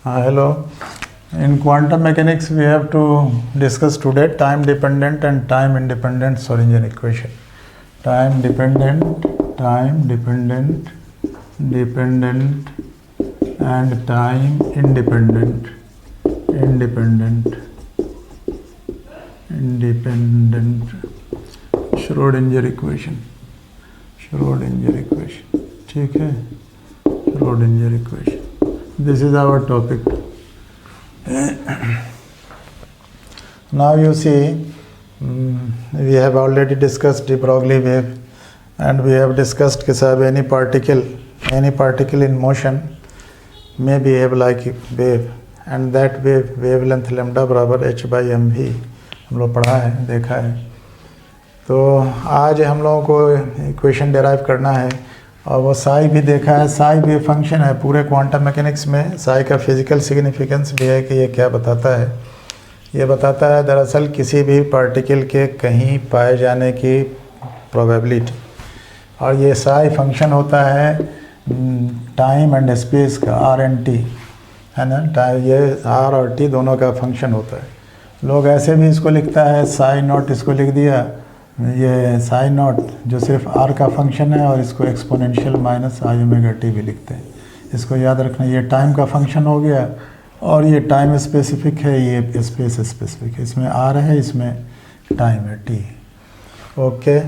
Hello. In quantum mechanics, we have to discuss today time dependent and time independent Schrodinger equation. Time dependent, dependent, and time independent, Schrodinger equation. ठीक है, Schrodinger equation. This is our topic. Now you see, we have already discussed de Broglie wave, and we have discussed that any particle in motion may behave like a wave, and that wavelength lambda बराबर h by mv हम लोग पढ़ा है, देखा है. तो आज हम लोगों को इक्वेशन डेराइव करना है, और वो साई भी देखा है. साई भी फंक्शन है पूरे क्वांटम मैकेनिक्स में. साई का फिजिकल सिग्निफिकेंस भी है कि ये क्या बताता है. ये बताता है दरअसल किसी भी पार्टिकल के कहीं पाए जाने की प्रोबेबिलिटी, और ये साई फंक्शन होता है टाइम एंड स्पेस का, आर एंड टी है ना. ये आर और टी दोनों का फंक्शन होता है. लोग ऐसे भी इसको लिखता है साई नॉट, इसको लिख दिया ये साई नॉट जो सिर्फ आर का फंक्शन है, और इसको एक्सपोनेंशियल माइनस आई ओमेगा टी भी लिखते हैं. इसको याद रखना, ये टाइम का फंक्शन हो गया, और ये टाइम स्पेसिफिक है, ये स्पेस स्पेसिफिक है. इसमें आर है, इसमें टाइम है, टी. ओके,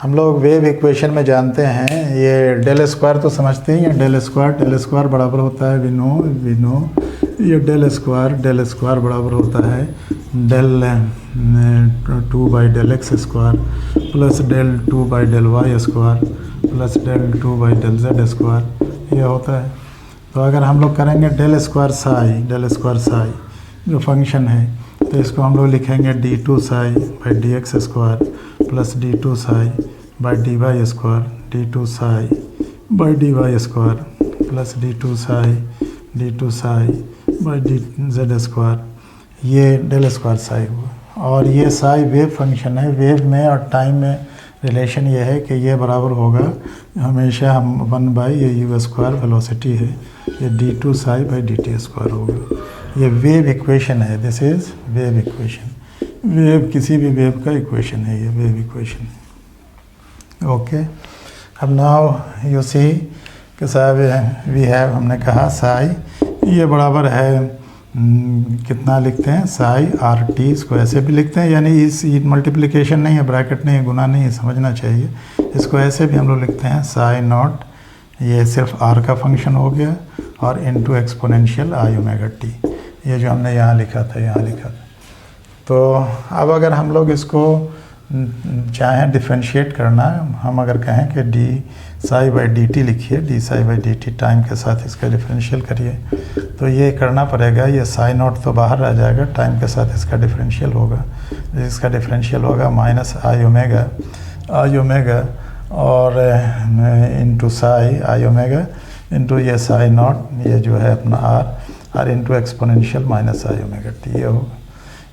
हम लोग वेव इक्वेशन में जानते हैं ये डेल स्क्वायर तो समझते ही हैं. डेल स्क्वायर बराबर होता है, वी नो ये डेल स्क्वायर बराबर होता है del 2 by del x square plus del 2 by del y square plus del 2 by del z square, ये होता है. तो अगर हम लोग करेंगे डेल स्क्वायर साई जो फंक्शन है, तो इसको हम लोग लिखेंगे d2 psi by d x square plus d2 psi by d y square, d2 psi by d y square plus d2 psi by d z square. ये डेल स्क्वायर साई हुआ, और ये साई वेव फंक्शन है. Wave में और time में relation ये है कि ये बराबर होगा हमेशा हम 1 बाई ये यू स्क्वायर वेलोसिटी है, ये d2 psi by D t square होगा. ये वेव इक्वेशन है. This is wave equation. Wave किसी भी वेव का इक्वेशन है, ये वेव इक्वेशन. ओके, अब नाउ यू सी कि साहब वी हैव, हमने कहा साई ये बराबर है कितना लिखते हैं, साई आर टी. इसको ऐसे भी लिखते हैं, यानी इस मल्टीप्लिकेशन नहीं है, ब्रैकेट नहीं है, गुना नहीं है, समझना चाहिए. इसको ऐसे भी हम लोग लिखते हैं साई नॉट, ये सिर्फ आर का फंक्शन हो गया, और into exponential i omega t, ये जो हमने यहाँ लिखा था. तो अब अगर हम लोग इसको चाहें डिफ्रेंशिएट करना, हम अगर कहें कि D psi by D T लिखिए, D psi by D T time के साथ इसका डिफरेंशियल करिए, तो ये करना पड़ेगा. ये साई नॉट तो बाहर आ जाएगा, टाइम के साथ इसका डिफरेंशियल होगा. इसका डिफरेंशियल होगा माइनस आई ओमेगा और into psi i omega into ये साई नॉट, ये जो है अपना आर इंटू एक्सपोनेंशियल माइनस आई ओमेगा टी, ये होगा.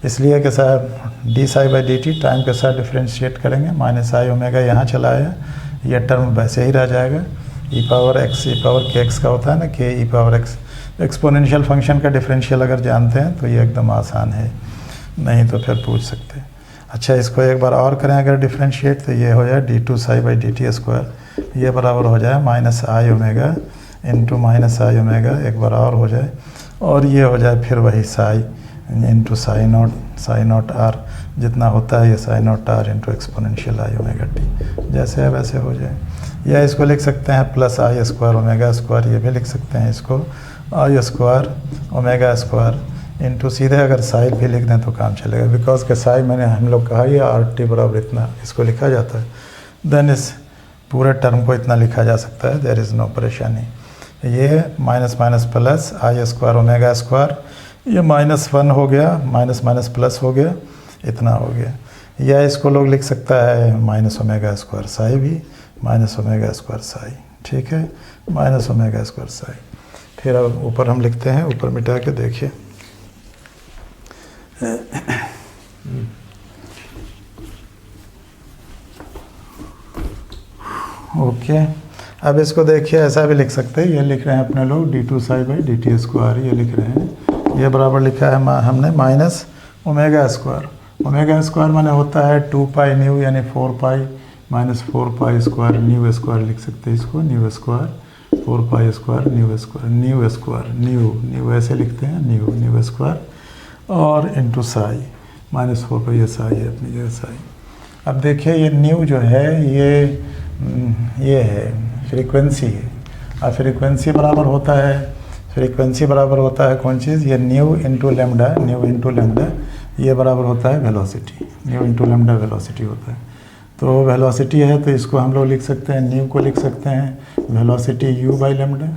इसलिए कि साहब d psi by D T time के साथ डिफरेंशिएट करेंगे, माइनस आई ओमेगा यहाँ चला आया, ये टर्म वैसे ही रह जाएगा. ई पावर के एक्स का होता है ना, के ई पावर एक्स. एक्सपोनेंशियल फंक्शन का डिफरेंशियल अगर जानते हैं तो ये एकदम आसान है, नहीं तो फिर पूछ सकते हैं. अच्छा, इसको एक बार और करें अगर डिफरेंशिएट, तो ये हो जाए d2 psi by D t square, ये बराबर हो जाए माइनस आई ओमेगा इंटू माइनस आई ओमेगा, एक बार और हो जाए, और ये हो जाए फिर वही psi into psi naught r, जितना होता है ये psi naught r into exponential i omega t, जैसे है वैसे हो जाए. या इसको लिख सकते हैं प्लस आई स्क्वायर ओमेगा स्क्वायर, ये भी लिख सकते हैं इसको आई स्क्वायर ओमेगा स्क्वायर इंटू, सीधे अगर साई भी लिख दें तो काम चलेगा, बिकॉज के साई मैंने हम लोग कहा ये आर टी बराबर इतना इसको लिखा जाता है. देन इस पूरे टर्म को इतना लिखा जा सकता है, देयर इज़ नो परेशानी. ये माइनस माइनस प्लस आई स्क्वायर ओमेगा स्क्वायर, ये -1 हो गया, माइनस माइनस प्लस हो गया, इतना हो गया. या इसको लोग लिख सकता है माइनस ओमेगा स्क्वायर साई भी, माइनस ओमेगा स्क्वायर साई, ठीक है, माइनस ओमेगा स्क्वायर साई. फिर अब ऊपर हम लिखते हैं, ऊपर मिटा के देखिए. ओके, अब इसको देखिए ऐसा भी लिख सकते हैं, ये लिख रहे हैं अपने लोग d2 psi by dt square, ये लिख रहे हैं, ये बराबर लिखा है हमने minus omega square. Omega square माने होता है 2 पाई न्यू यानी 4 pi minus 4 pi square new square लिख सकते हैं इसको, new square 4 pi square new square, new square new ऐसे लिखते हैं, न्यू स्क्वायर और इंटू साई माइनस 4 पाई, ये साई है अपनी जगह साई। अब देखिए ये न्यू जो है ये है फ्रीक्वेंसी है, और फ्रीक्वेंसी बराबर होता है, फ्रीक्वेंसी बराबर होता है कौन चीज़, ये न्यू इंटू लेमडा, ये बराबर होता है velocity, new into lambda velocity होता है। तो वेलोसिटी है तो इसको हम लोग लिख सकते हैं, न्यू को लिख सकते हैं velocity u by lambda,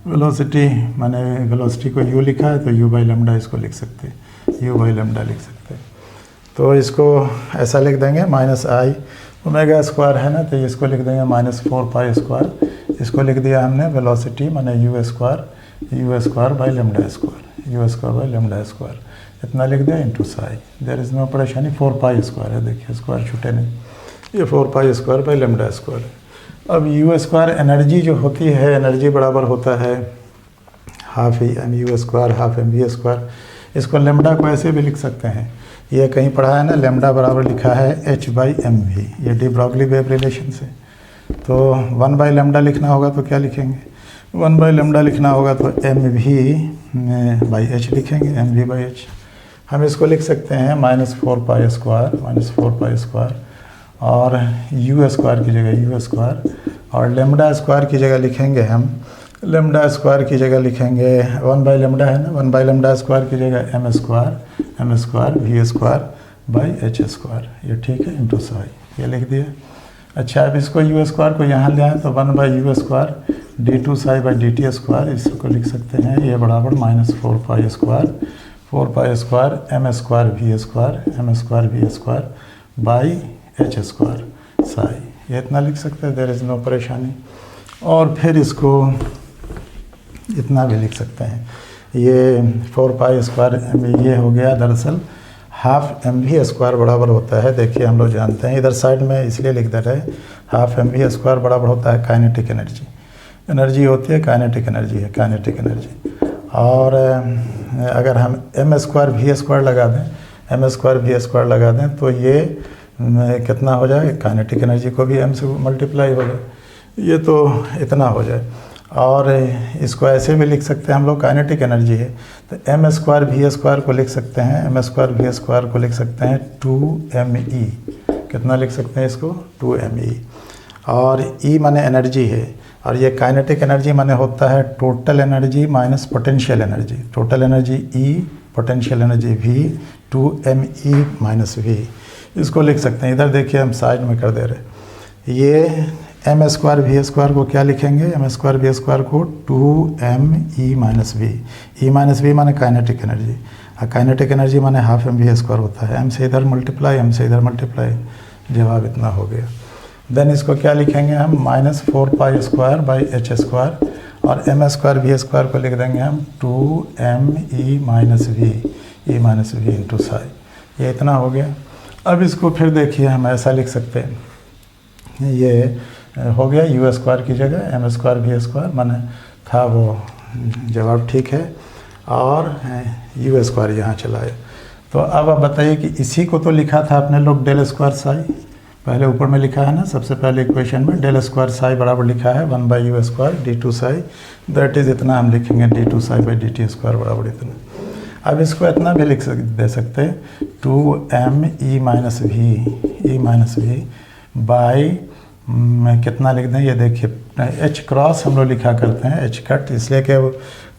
velocity माने वेलोसिटी को u लिखा है तो u बाई लेमडा इसको लिख सकते हैं, u बाई लेमडा लिख सकते हैं। तो इसको ऐसा लिख देंगे माइनस आई ओमेगा स्क्वायर है ना, तो इसको लिख देंगे माइनस 4 पाई स्क्वायर, इसको लिख दिया हमने वेलोसिटी माने u square by lambda square, इतना लिख दिया into psi, there is no परेशानी। 4 पाई स्क्वायर है, देखिए स्क्वायर छूटे नहीं, ये 4 pi square by lambda square. अब u स्क्वायर एनर्जी जो होती है, एनर्जी बराबर होता है half m u square half m v square. इसको लेमडा को ऐसे भी लिख सकते हैं, ये कहीं पढ़ा है ना, लेमडा बराबर लिखा है h बाई एम वी, ये डी ब्रॉगली वेव रिलेशन से। तो 1 बाई लेमडा लिखना होगा तो क्या लिखेंगे, 1 बाई लेमडा लिखना होगा तो एम वी बाई एच लिखेंगे, एम वी बाई एच। हम इसको लिख सकते हैं माइनस 4 पाई स्क्वायर और u स्क्वायर की जगह u स्क्वायर, और लेमडा स्क्वायर की जगह लिखेंगे हम, लेमडा स्क्वायर की जगह लिखेंगे 1 बाई लेमडा है ना, 1 बाई लेमडा स्क्वायर की जगह m square v square by H square, ये ठीक है इंटू साई, ये लिख दिया। अच्छा अब इसको u स्क्वायर को यहाँ ले आए तो 1 by u square d2 psi by dt square, इसको लिख सकते हैं ये बराबर minus 4 pi square m square v square by H square psi, ये इतना लिख सकते हैं, देयर इज़ नो परेशानी। और फिर इसको इतना भी लिख सकते हैं, ये 4 पाई स्क्वायर ये हो गया, दरअसल हाफ एम वी स्क्वायर बराबर होता है, देखिए हम लोग जानते हैं इधर साइड में इसलिए लिख दे रहे हैं, हाफ एम वी स्क्वायर बराबर होता है काइनेटिक एनर्जी, एनर्जी होती है काइनेटिक एनर्जी। और अगर हम एम स्क्वायर वी स्क्वायर लगा दें तो ये कितना हो जाए, काइनेटिक एनर्जी को भी m से मल्टीप्लाई हो जाए, ये तो इतना हो जाए। और इसको ऐसे भी लिख सकते हैं हम लोग, काइनेटिक एनर्जी है तो m स्क्वायर वी स्क्वायर को लिख सकते हैं 2me, कितना लिख सकते हैं इसको 2me, और E माने एनर्जी है, और ये काइनेटिक एनर्जी माने होता है total energy minus potential energy, total energy E potential energy V 2me minus V, इसको लिख सकते हैं। इधर देखिए हम साइड में कर दे रहे, ये m स्क्वायर वी स्क्वायर को क्या लिखेंगे, m स्क्वायर वी स्क्वायर को 2me minus v, e minus v माने काइनेटिक एनर्जी, और काइनेटिक एनर्जी माने हाफ एम वी स्क्वायर होता है, m से इधर मल्टीप्लाई, जवाब इतना हो गया। देन इसको क्या लिखेंगे हम, minus 4 pi square by H square, और m स्क्वायर वी स्क्वायर को लिख देंगे हम 2me minus we into Sai, ये इतना हो गया। अब इसको फिर देखिए हम ऐसा लिख सकते हैं, ये हो गया u स्क्वायर की जगह m स्क्वायर वी स्क्वायर माने था वो, जवाब ठीक है, और u स्क्वायर यहाँ चलाए। तो अब आप बताइए कि इसी को तो लिखा था आपने लोग डेल स्क्वायर साई, पहले ऊपर में लिखा है ना, सबसे पहले इक्वेशन में डेल स्क्वायर साई बराबर लिखा है 1 by u square d2 Sai, that is इतना हम लिखेंगे d2 psi by dt square बराबर इतना। अब इसको इतना भी दे सकते हैं 2me माइनस वी बाई कितना लिख दें, ये देखिए एच क्रॉस हम लोग लिखा करते हैं, एच कट, इसलिए कि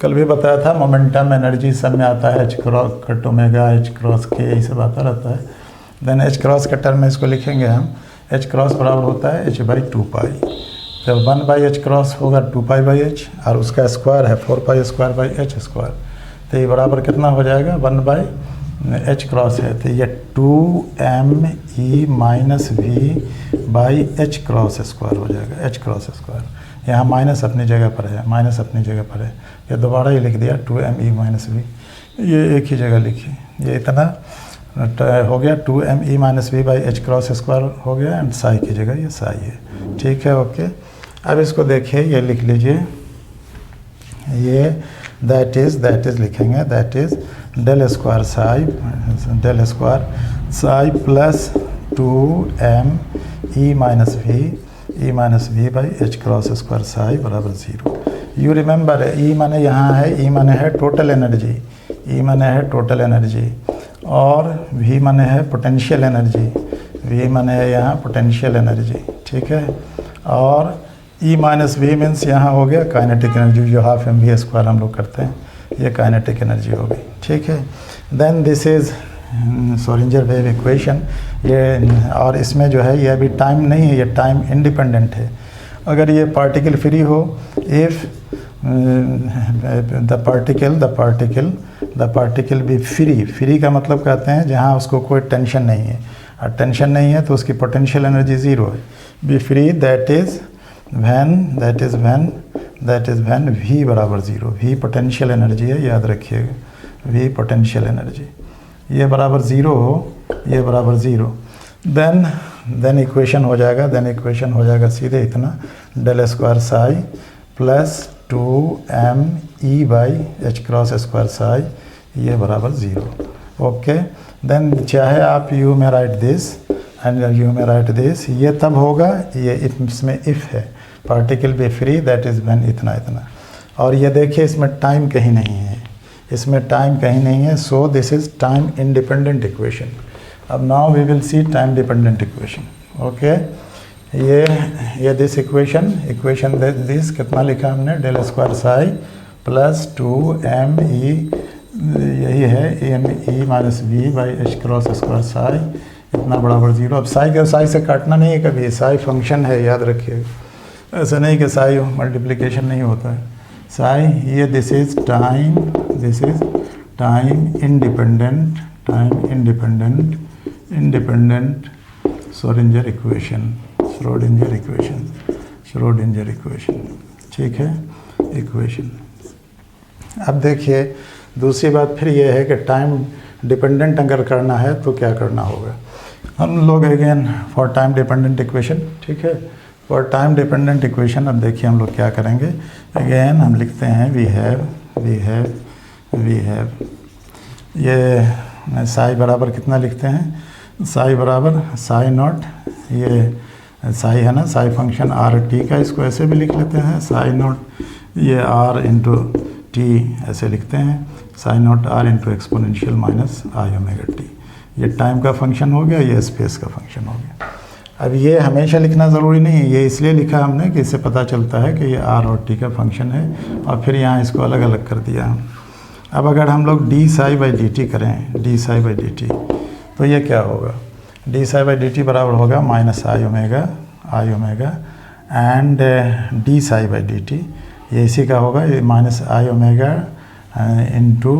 कल भी बताया था मोमेंटम एनर्जी सब में आता है, H cross cut omega, H cross के, यही सब आता रहता है। देन एच क्रॉस के टर्म में इसको लिखेंगे हम, एच क्रॉस बराबर होता है h बाई 2 पाई, तो 1 बाई एच क्रॉस होगा 2 पाई बाई एच, और उसका स्क्वायर है 4 pi square by H square, तो ये बराबर कितना हो जाएगा 1 बाई एच क्रॉस है, तो ये 2me minus v by H cross square हो जाएगा, एच क्रॉस स्क्वायर, यहाँ माइनस अपनी जगह पर है, ये दोबारा ही लिख दिया 2me माइनस वी, ये एक ही जगह लिखी, ये इतना हो गया 2me minus v by H cross square हो गया, एंड साई की जगह ये साई है, ठीक है, ओके। अब इसको देखिए, ये लिख लीजिए, ये दैट इज़ लिखेंगे, that is del square psi plus 2m e minus v by H cross square psi बराबर 0। यू रिमेंबर, ई माने यहाँ है, ई माने है टोटल एनर्जी, ई माने है टोटल एनर्जी, और वी माने है पोटेंशियल एनर्जी, वी माने है यहाँ पोटेंशियल एनर्जी, ठीक है। और ई माइनस वी मीन्स यहाँ हो गया काइनेटिक एनर्जी, जो हाफ एम वी स्क्वायर हम लोग करते हैं, ये काइनेटिक एनर्जी हो गई, ठीक है। Then this is Schrodinger wave equation, ये, और इसमें जो है ये अभी टाइम नहीं है, ये टाइम इंडिपेंडेंट है। अगर ये पार्टिकल फ्री हो, if the particle be free का मतलब कहते हैं जहाँ उसको कोई टेंशन नहीं है, और टेंशन नहीं है तो उसकी पोटेंशियल एनर्जी ज़ीरो है। Be free that is when v बराबर ज़ीरो, वी पोटेंशियल एनर्जी है, याद रखिएगा, वी पोटेंशियल एनर्जी, ये बराबर ज़ीरो हो, ये बराबर ज़ीरो, देन इक्वेशन हो जाएगा, सीधे इतना del square psi plus 2m e by H cross square psi, ये बराबर 0। ओके, देन चाहे आप यू में राइट दिस एंड यू में राइट दिस, ये तब होगा, ये इसमें इफ़ है, particle be free that is when इतना, और ये देखिए इसमें टाइम कहीं नहीं है, so this is time independent equation. अब now we will see time dependent equation. Okay, ये दिस इक्वेशन दिस कितना लिखा हमने, del square psi plus 2m e, यही है m e minus v by H cross square psi, इतना बराबर 0। अब साई से काटना नहीं है कभी, साई फंक्शन है, याद रखिए, ऐसा नहीं कि साई मल्टीप्लिकेशन नहीं होता है, साई, ये this is time independent Schrodinger equation, ठीक है, इक्वेशन। अब देखिए दूसरी बात फिर ये है कि टाइम डिपेंडेंट अगर करना है तो क्या करना होगा। हम लोग again for time dependent equation, ठीक है, फॉर टाइम डिपेंडेंट इक्वेशन, अब देखिए हम लोग क्या करेंगे। अगेन हम लिखते हैं वी हैव ये साई बराबर कितना लिखते हैं, साई बराबर साई नॉट, ये साई है ना, साई फंक्शन आर टी का, इसको ऐसे भी लिख लेते हैं, साई नॉट, ये आर इंटू टी ऐसे लिखते हैं, psi naught r into exponential minus आई ओमेगा टी, ये टाइम का फंक्शन हो गया, ये स्पेस का फंक्शन हो गया। अब ये हमेशा लिखना ज़रूरी नहीं है, ये इसलिए लिखा हमने कि इससे पता चलता है कि ये आर और टी का फंक्शन है, और फिर यहाँ इसको अलग अलग कर दिया हम। अब अगर हम लोग D psi by D T करें, D psi by D T, तो ये क्या होगा, D psi by D T बराबर होगा minus I omega and D psi by D T, ये इसी का होगा, ये माइनस आई ओमेगा इंटू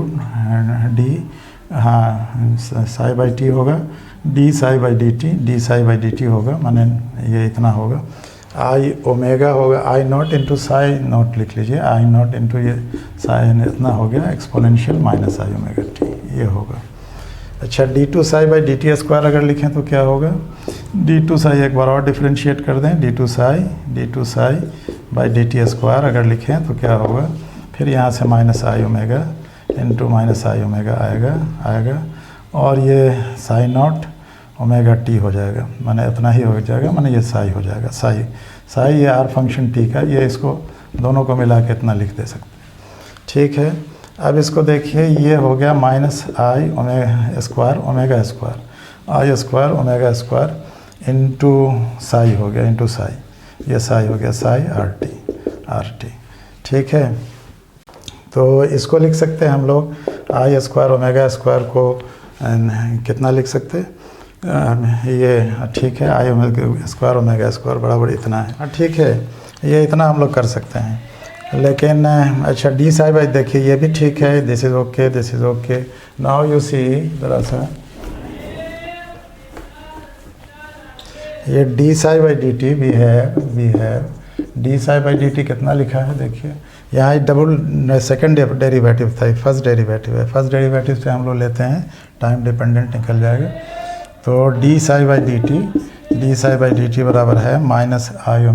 डी, हाँ साई बाई टी होगा, D psi by D T होगा, माने ये इतना होगा, आई ओमेगा होगा, I naught into psi naught लिख लीजिए, आई नॉट इंटू ये साई इतना हो गया, एक्सपोनेंशियल माइनस आई ओमेगा टी, ये होगा। अच्छा, d two psi by D t square अगर लिखें तो क्या होगा, डी टू साई एक बार और डिफ्रेंशिएट कर दें, d two psi by D t square अगर लिखें तो क्या होगा, फिर यहाँ से माइनस आई ओमेगा इंटू माइनस आई ओमेगा आएगा, और ये साई नॉट ओमेगा टी हो जाएगा, माने इतना ही हो जाएगा, माने ये साई हो जाएगा, साई ये आर फंक्शन टी का, ये इसको दोनों को मिला के इतना लिख दे सकते हैं, ठीक है। अब इसको देखिए, ये हो गया माइनस आई ओमेगा स्क्वायर इंटू साई हो गया, इंटू साई, ये साई हो गया, साई आर टी, ठीक है। तो इसको लिख सकते हैं हम लोग, आई स्क्वायर ओमेगा स्क्वायर को कितना लिख सकते हैं, ये ठीक है, आई ओमेगा स्क्वायर बराबर इतना है, ठीक है, ये इतना हम लोग कर सकते हैं। लेकिन अच्छा, डी साई बाई देखिए, ये भी ठीक है, this is okay, now you see ज़रा सा, ये D psi by D T V है D psi by D T कितना लिखा है, देखिए यहाँ डबल सेकंड डेरिवेटिव था, फर्स्ट डेरिवेटिव है, फर्स्ट डेरिवेटिव से हम लोग लेते हैं, टाइम डिपेंडेंट निकल जाएगा, तो D psi by D T बराबर है माइनस आई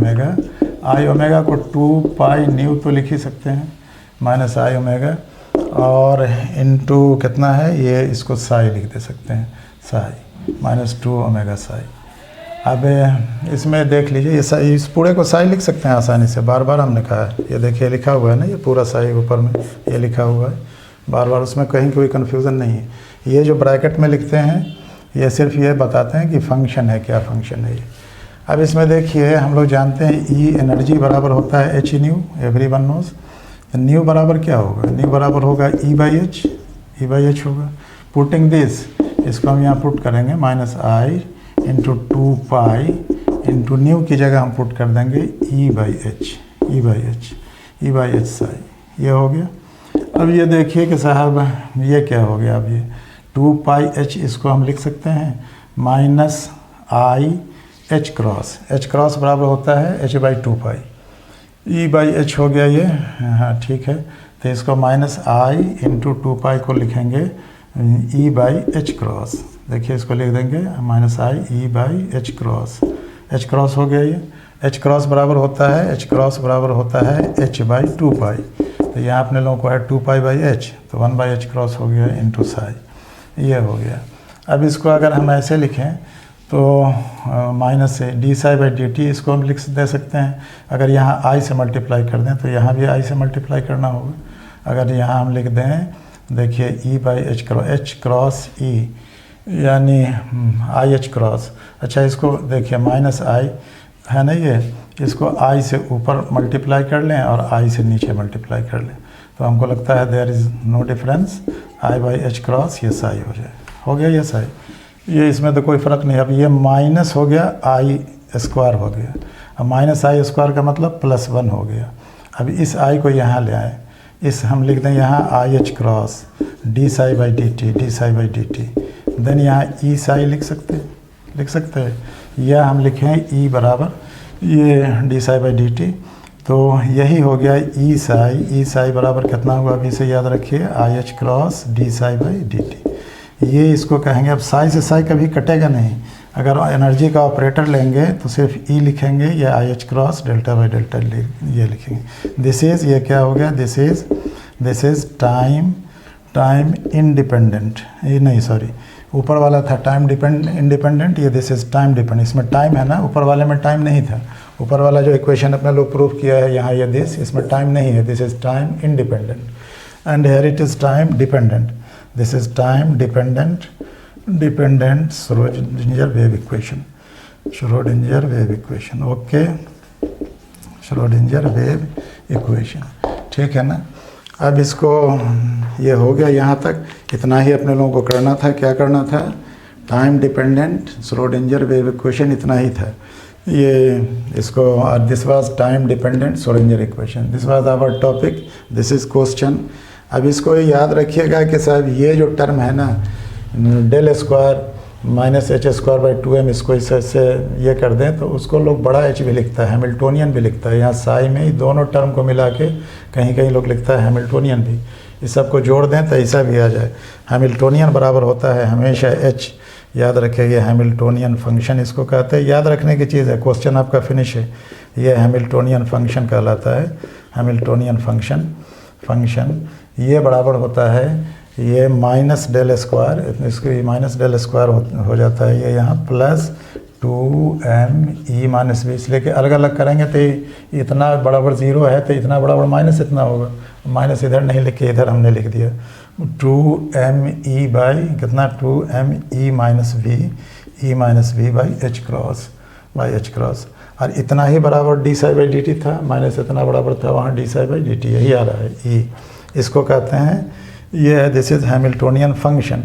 आई ओमेगा को 2 पाई न्यू तो लिख ही सकते हैं माइनस आई ओमेगा, और इनटू कितना है ये, इसको साई लिख दे सकते हैं, साई माइनस 2 ओमेगा साई। अब इसमें देख लीजिए ये इस पूरे को साई लिख सकते हैं आसानी से, बार बार हमने कहा है, ये देखिए लिखा हुआ है ना, ये पूरा साई ऊपर में ये लिखा हुआ है बार बार, उसमें कहीं कोई कन्फ्यूज़न नहीं है। ये जो ब्रैकेट में लिखते हैं ये सिर्फ ये बताते हैं कि फंक्शन है, क्या फंक्शन है ये। अब इसमें देखिए हम लोग जानते हैं ई एनर्जी बराबर होता है h nu, everyone knows. Nu बराबर क्या होगा, न्यू बराबर होगा ई बाई एच होगा। पुटिंग दिस, इसको हम यहाँ पुट करेंगे minus i into 2 pi into nu की जगह हम पुट कर देंगे ई बाई एच साई, ये हो गया। अब ये देखिए कि साहब ये क्या हो गया, अब ये 2 पाई एच इसको हम लिख सकते हैं माइनस आई एच क्रॉस बराबर होता है H by 2 pi, E by H हो गया ये, हाँ ठीक है। तो इसको माइनस आई इंटू 2 पाई को लिखेंगे ई बाई एच क्रॉस, देखिए इसको लिख देंगे minus I E by H cross हो गया ये। एच क्रॉस बराबर होता है एच बाई 2 पाई, तो यहाँ अपने लोगों को है 2 पाई बाई एच, तो 1 बाई एच क्रॉस हो गया इंटू साई, ये हो गया। अब इसको अगर हम ऐसे लिखें तो माइनस से D psi by D T इसको हम लिख दे सकते हैं। अगर यहाँ आई से मल्टीप्लाई कर दें तो यहाँ भी आई से मल्टीप्लाई करना होगा। अगर यहाँ हम लिख दें, देखिए ई बाई एच क्रॉस ई यानी आई एच क्रॉस, अच्छा इसको देखिए माइनस आई है ना ये, इसको आई से ऊपर मल्टीप्लाई कर लें और आई से नीचे मल्टीप्लाई कर लें, तो हमको लगता है there is no difference, i by H cross ये साई हो गया ये साई, ये इसमें तो कोई फ़र्क नहीं। अब ये माइनस हो गया आई स्क्वायर हो गया, अब माइनस आई स्क्वायर का मतलब प्लस 1 हो गया। अब इस आई को यहाँ ले आए, इस हम लिख दें यहाँ i h cross d psi by D t, then यहाँ ई साई लिख सकते हैं, या हम लिखें ई बराबर ये D psi by D T, तो यही हो गया ई साई बराबर कितना हुआ, अभी से याद रखिए आई h cross d psi by D T, ये इसको कहेंगे। अब साई से साई कभी कटेगा नहीं, अगर एनर्जी का ऑपरेटर लेंगे तो सिर्फ ई लिखेंगे या आई h cross delta by delta ये लिखेंगे। दिस इज़ ये क्या हो गया, दिस इज़ टाइम इंडिपेंडेंट, ये नहीं सॉरी ऊपर वाला था टाइम इंडिपेंडेंट, ये दिस इज़ टाइम डिपेंडेंट, इसमें टाइम है ना, ऊपर वाले में टाइम नहीं था। ऊपर वाला जो इक्वेशन अपने लोग प्रूव किया है यहाँ ये दिस, इसमें टाइम नहीं है, this is time independent and here it is time dependent, this is time dependent Schrodinger wave equation, okay, Schrodinger wave equation, ठीक है ना। अब इसको ये हो गया यहाँ तक, इतना ही अपने लोगों को करना था। क्या करना था, time dependent Schrodinger wave equation, इतना ही था ये। इसको this was time dependent Schrodinger equation, this was our topic, this is question. अब इसको याद रखिएगा कि साहब ये जो टर्म है ना del square minus h square by 2m, इसको इससे ये कर दें तो उसको लोग बड़ा एच भी लिखता है, हैमिल्टोनियन भी लिखता है। यहाँ साई में ही दोनों टर्म को मिला के कहीं लोग लिखता है हैमिल्टोनियन भी, इस सब को जोड़ दें तो ऐसा भी आ जाए। हैमिल्टोनियन बराबर होता है हमेशा एच, याद रखिए ये हैमिल्टोनियन फंक्शन इसको कहते हैं, याद रखने की चीज़ है, क्वेश्चन आपका फिनिश है। ये हैमिल्टोनियन फंक्शन कहलाता है, हैमिल्टोनियन फंक्शन ये बराबर होता है ये माइनस डेल स्क्वायर, इसको माइनस डेल स्क्वायर हो जाता है ये यहाँ, plus 2m e minus B, इसलिए कि अलग अलग करेंगे तो इतना बराबर 0 है तो इतना बराबर माइनस इतना होगा, माइनस इधर नहीं लिखे इधर हमने लिख दिया 2m ई बाई कितना 2m e minus b by H cross, और इतना ही बराबर d psi by D t था, माइनस इतना बराबर था वहाँ d psi by D t, यही आ रहा है ई, इसको कहते हैं ये है this is Hamiltonian function,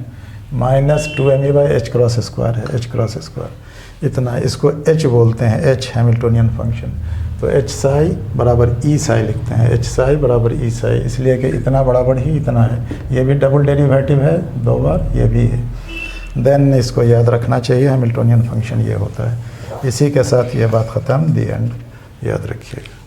minus 2m E by H cross square है, एच क्रॉस स्क्वायर इतना, इसको एच बोलते हैं, एच हैमिल्टोनियन फंक्शन। तो एच साई बराबर ई साई लिखते हैं, एच साई बराबर ई साई, इसलिए कि इतना बराबर ही इतना है, ये भी डबल डेरिवेटिव है 2 बार, ये भी है। देन इसको याद रखना चाहिए, हैमिल्टोनियन फंक्शन ये होता है। इसी के साथ ये बात ख़त्म, दी एंड, याद रखिएगा।